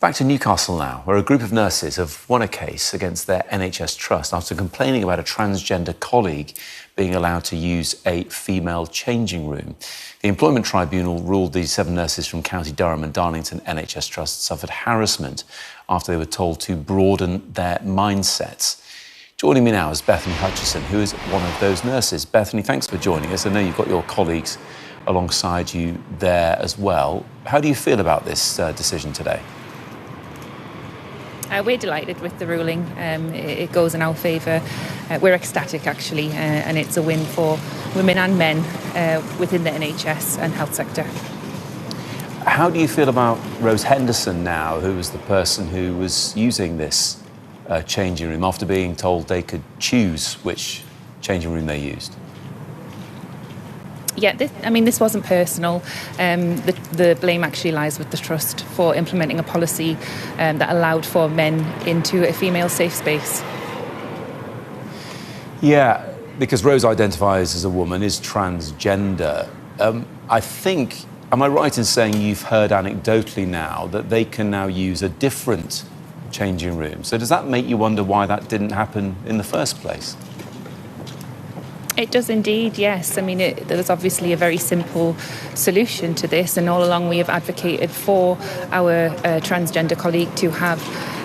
Back to Newcastle now, where a group of nurses have won a case against their NHS trust after complaining about a transgender colleague being allowed to use a female changing room. The Employment Tribunal ruled these 7 nurses from County Durham and Darlington NHS Trust suffered harassment after they were told to broaden their mindsets. Joining me now is Bethany Hutchison, who is one of those nurses. Bethany, thanks for joining us. I know you've got your colleagues alongside you there as well. How do you feel about this decision today? We're delighted with the ruling. It goes in our favour. We're ecstatic, actually, and it's a win for women and men within the NHS and health sector. How do you feel about Rose Henderson now, who was the person who was using this changing room after being told they could choose which changing room they used? Yeah, this wasn't personal. The blame actually lies with the Trust for implementing a policy that allowed for men into a female safe space. Yeah, because Rose identifies as a woman, is transgender. I think, am I right in saying you've heard anecdotally now that they can now use a different changing room? So does that make you wonder why that didn't happen in the first place? It does indeed, yes. There's obviously a very simple solution to this, and all along we have advocated for our transgender colleague to have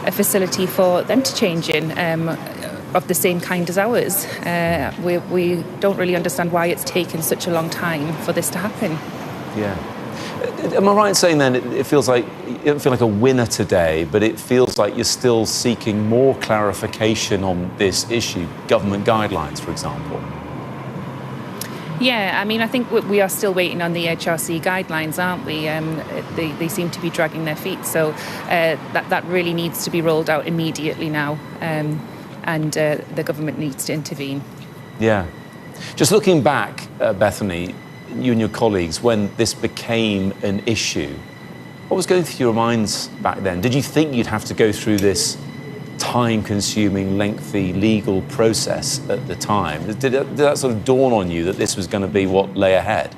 a facility for them to change in of the same kind as ours. We don't really understand why it's taken such a long time for this to happen. Yeah. Am I right in saying then it feels like you don't feel like a winner today, but it feels like you're still seeking more clarification on this issue, government guidelines, for example? Yeah, I think we are still waiting on the HRC guidelines, aren't we? They seem to be dragging their feet, so that really needs to be rolled out immediately now, and the government needs to intervene. Yeah. Just looking back, Bethany, you and your colleagues, when this became an issue, what was going through your minds back then? Did you think you'd have to go through this time-consuming, lengthy legal process at the time? Did that sort of dawn on you that this was going to be what lay ahead?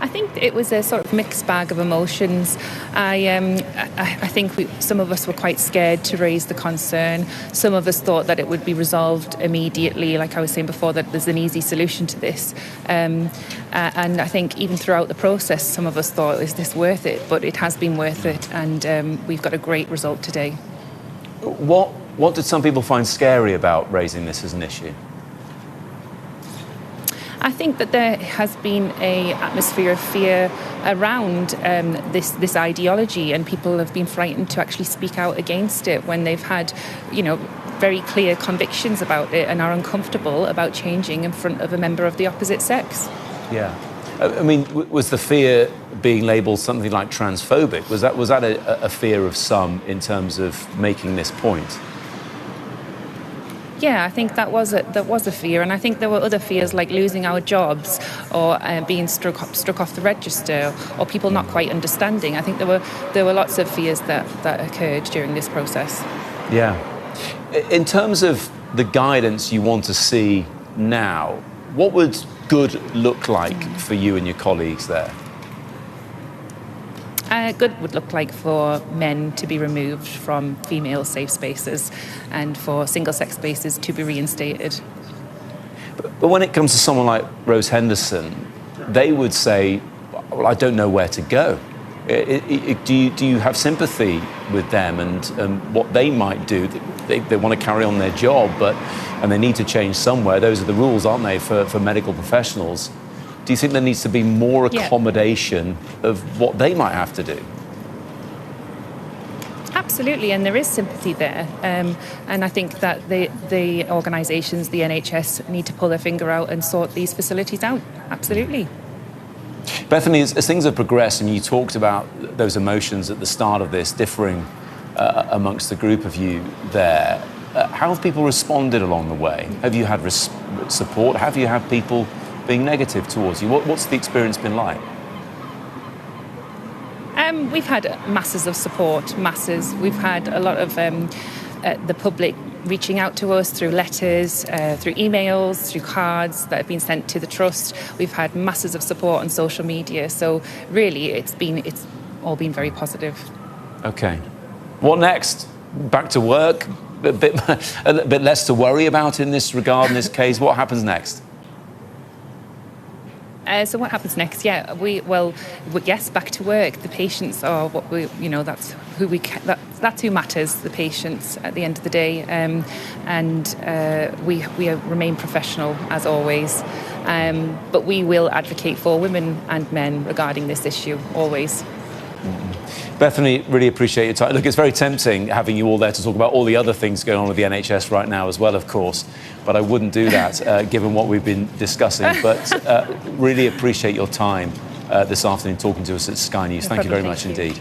I think it was a sort of mixed bag of emotions. I think some of us were quite scared to raise the concern. Some of us thought that it would be resolved immediately, like I was saying before, that there's an easy solution to this. And I think even throughout the process, some of us thought, is this worth it? But it has been worth it, and we've got a great result today. What did some people find scary about raising this as an issue? I think that there has been an atmosphere of fear around this ideology, and people have been frightened to actually speak out against it when they've had, very clear convictions about it and are uncomfortable about changing in front of a member of the opposite sex. Yeah. Was the fear being labelled something like transphobic? Was that a fear of some in terms of making this point? Yeah, I think that was a fear, and I think there were other fears like losing our jobs or being struck off the register, or people not quite understanding. I think there were lots of fears that occurred during this process. Yeah. In terms of the guidance you want to see now, what would good look like for you and your colleagues there? Good would look like for men to be removed from female safe spaces and for single-sex spaces to be reinstated. But when it comes to someone like Rose Henderson, they would say, well, I don't know where to go. Do you have sympathy with them and what they might do? They want to carry on their job, and they need to change somewhere. Those are the rules, aren't they, for medical professionals? Do you think there needs to be more accommodation of what they might have to do? Absolutely, and there is sympathy there. And I think that the organisations, the NHS, need to pull their finger out and sort these facilities out. Absolutely. Bethany, as things have progressed, and you talked about those emotions at the start of this differing amongst the group of you there, how have people responded along the way? Have you had support? Have you had people being negative towards you? What's the experience been like? We've had masses of support, masses. We've had a lot of the public reaching out to us through letters, through emails, through cards that have been sent to the Trust. We've had masses of support on social media. So really, it's all been very positive. Okay. What next? Back to work? A bit less to worry about in this regard, in this case? What happens next? So what happens next? Yeah, yes, back to work. The patients are what that's who matters. The patients at the end of the day, we remain professional as always. But we will advocate for women and men regarding this issue always. Bethany, really appreciate your time. Look, it's very tempting having you all there to talk about all the other things going on with the NHS right now as well, of course, but I wouldn't do that given what we've been discussing. But really appreciate your time this afternoon talking to us at Sky News. Thank you very much indeed.